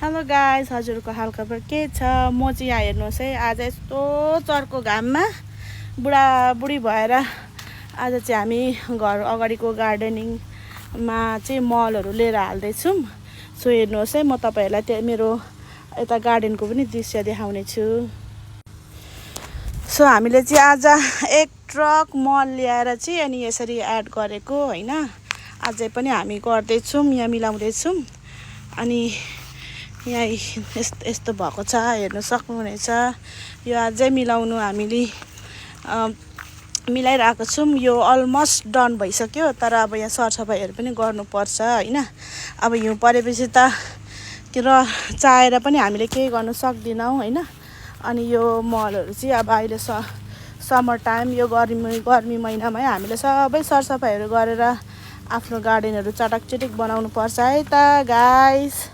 Hello guys, हजुरको हालखबर के छ? म चाहिँ यहाँ हेर्नुहोस् है, आज यस्तो चर्को घाममा बुढाबुढी भएर आज चाहिँ हामी घर अगाडिको गार्डनिङमा चाहिँ मलहरू लिएर हाल्दैछौँ। सो हेर्नुहोस् है, म तपाईँहरूलाई त्यो मेरो यता गार्डनको पनि दृश्य देखाउने छु। सो हामीले चाहिँ आज एक ट्रक मल ल्याएर चाहिँ अनि यसरी एड गरेको होइन। अझै पनि हामी गर्दैछौँ, यहाँ मिलाउँदैछौँ। अनि यहाँ यस्तो भएको छ, हेर्न सक्नुहुनेछ। यो अझै मिलाउनु हामीले मिलाइरहेको छौँ। यो अलमोस्ट डन भइसक्यो, तर अब यहाँ सरसफाइहरू पनि गर्नुपर्छ होइन। अब हिउँ परेपछि त र चाहेर पनि हामीले केही गर्न सक्दैनौँ होइन। अनि यो मलहरू चाहिँ अब अहिले समर टाइम, यो गर्मी महिनामै हामीले सबै सरसफाइहरू गरेर आफ्नो गार्डनहरू चटकचिटिक बनाउनु पर्छ है त गाइस।